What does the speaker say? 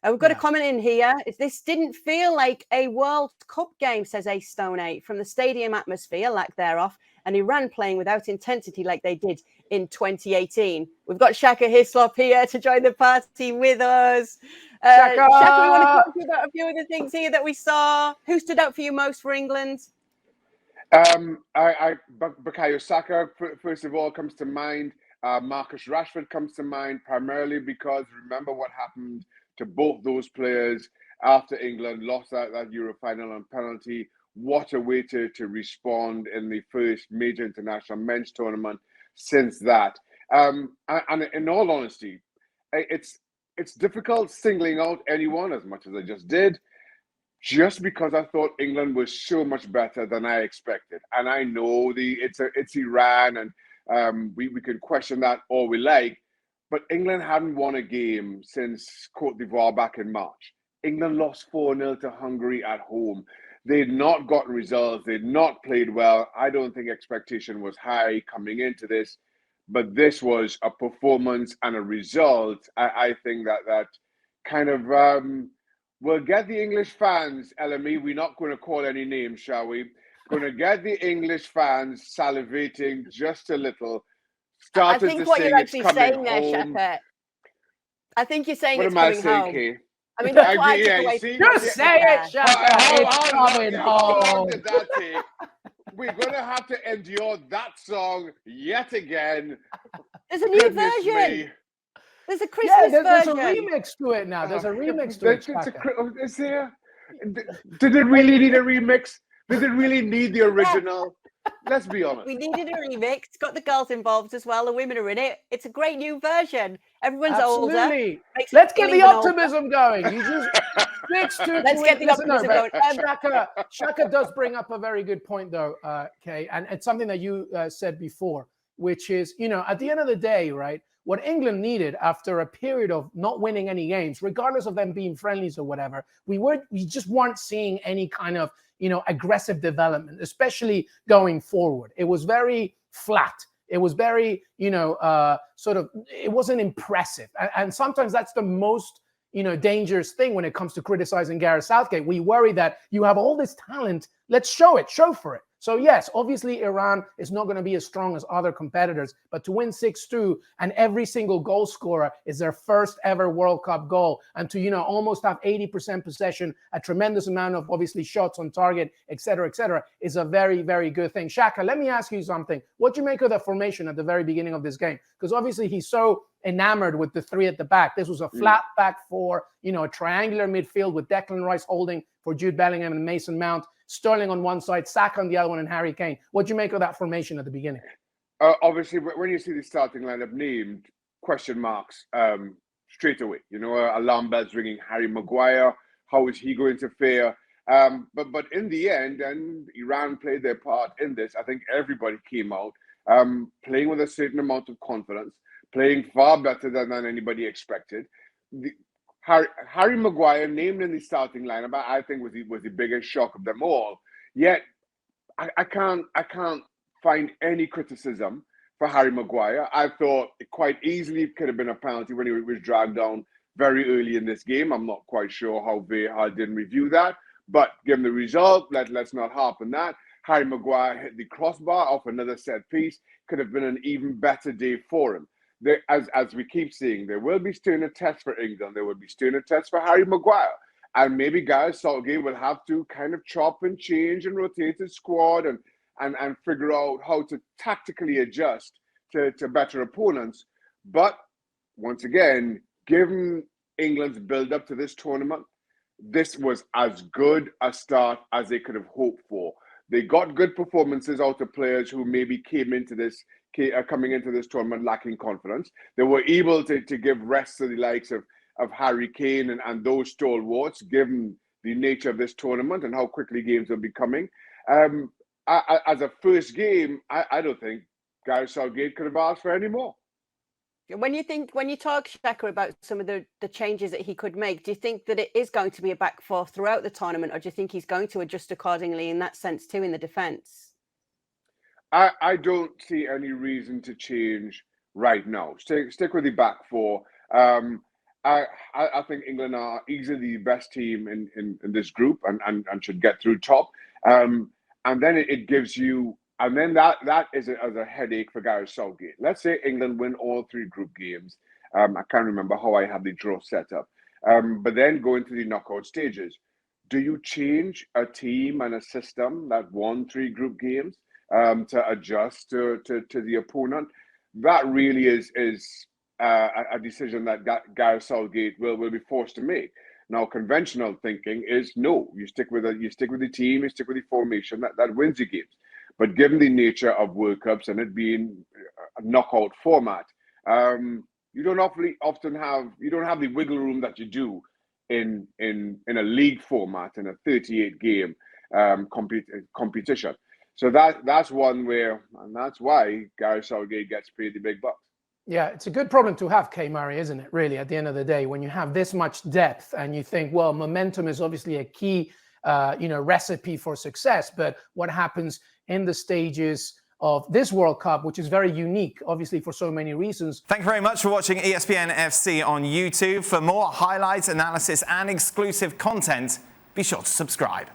We've got a comment in here. This didn't feel like a World Cup game, says A Stone 8, from the stadium atmosphere, lack thereof, and Iran playing without intensity like they did in 2018. We've got Shaka Hislop here to join the party with us. Shaka, we want to talk to you about a few of the things here that we saw. Who stood out for you most for England? Bukayo Saka, first of all, comes to mind. Marcus Rashford comes to mind, primarily because remember what happened to both those players after England lost that Euro final on penalty. What a way to respond in the first major international men's tournament since that. And in all honesty, it's difficult singling out anyone as much as I just did, just because I thought England was so much better than I expected. And I know it's Iran, and we can question that all we like, but England hadn't won a game since Cote d'Ivoire back in March. England lost 4-0 to Hungary at home. They'd not gotten results. They'd not played well. I don't think expectation was high coming into this, but this was a performance and a result. I think that kind of will get the English fans, LME, we're not going to call any names, shall we? Going to get the English fans salivating just a little. I think what you're actually saying there, Shaka, I think you're saying it's coming home. Kay? I mean, that's why I took away from just say it, Shaka. It's coming home. We're going to have to endure that song yet again. There's a new version. There's a Christmas version. There's a remix to it now. There's a remix to it. Is there? Did it really need a remix? Did it really need the original? Let's be honest. We needed a remix. It's got the girls involved as well. The women are in it. It's a great new version. Everyone's older. Let's get the optimism going. You just Let's get the optimism going. Shaka does bring up a very good point, though, Kay, and it's something that you said before, which is, at the end of the day, right, what England needed after a period of not winning any games, regardless of them being friendlies or whatever, we just weren't seeing any kind of, aggressive development, especially going forward. It was very flat. It was very, it wasn't impressive. And sometimes that's the most, dangerous thing when it comes to criticizing Gareth Southgate. We worry that you have all this talent. Let's show for it. So yes, obviously Iran is not going to be as strong as other competitors, but to win 6-2 and every single goal scorer is their first ever World Cup goal, and to almost have 80% possession, a tremendous amount of obviously shots on target, etc., is a very, very good thing. Shaka, let me ask you something. What do you make of the formation at the very beginning of this game? Because obviously he's so enamored with the three at the back. This was a flat back four, a triangular midfield with Declan Rice holding for Jude Bellingham and Mason Mount, Sterling on one side, Saka on the other one, and Harry Kane. What do you make of that formation at the beginning? Obviously, when you see the starting lineup named, question marks straight away. Alarm bells ringing. Harry Maguire, how is he going to fare? But in the end, and Iran played their part in this, I think everybody came out playing with a certain amount of confidence, playing far better than anybody expected. Harry Maguire named in the starting lineup, I think was the biggest shock of them all. Yet I can't find any criticism for Harry Maguire. I thought it quite easily could have been a penalty when he was dragged down very early in this game. I'm not quite sure how VAR didn't review that, but given the result, let's not harp on that. Harry Maguire hit the crossbar off another set piece. Could have been an even better day for him. As we keep seeing, there will be sterner tests for England. There will be sterner tests for Harry Maguire. And maybe Gareth Southgate will have to kind of chop and change and rotate his squad and figure out how to tactically adjust to better opponents. But once again, given England's build-up to this tournament, this was as good a start as they could have hoped for. They got good performances out of players who maybe coming into this tournament lacking confidence. They were able to give rest to the likes of Harry Kane and those stalwarts, given the nature of this tournament and how quickly games will be coming. As a first game, I don't think Gareth Southgate could have asked for any more. When you talk, Shaka, about some of the changes that he could make, do you think that it is going to be a back four throughout the tournament, or do you think he's going to adjust accordingly in that sense too in the defence? I don't see any reason to change right now. Stick with the back four. I think England are easily the best team in this group and should get through top. And then it gives you, and then that is a headache for Gareth Southgate. Let's say England win all 3 group games. I can't remember how I have the draw set up. But then go into the knockout stages. Do you change a team and a system that won 3 group games to adjust to the opponent? That really is a decision that Gareth Southgate will be forced to make. Now, conventional thinking is no. You stick with the team, you stick with the formation that wins the games. But given the nature of World Cups and it being a knockout format, you don't often have the wiggle room that you do in a league format, in a 38 game competition. So that's one where, and that's why Gareth Southgate gets paid the big bucks. Yeah, it's a good problem to have, K. Murray, isn't it, really, at the end of the day, when you have this much depth and you think, well, momentum is obviously a key recipe for success, but what happens in the stages of this World Cup, which is very unique, obviously, for so many reasons. Thank you very much for watching ESPN FC on YouTube. For more highlights, analysis and exclusive content, be sure to subscribe.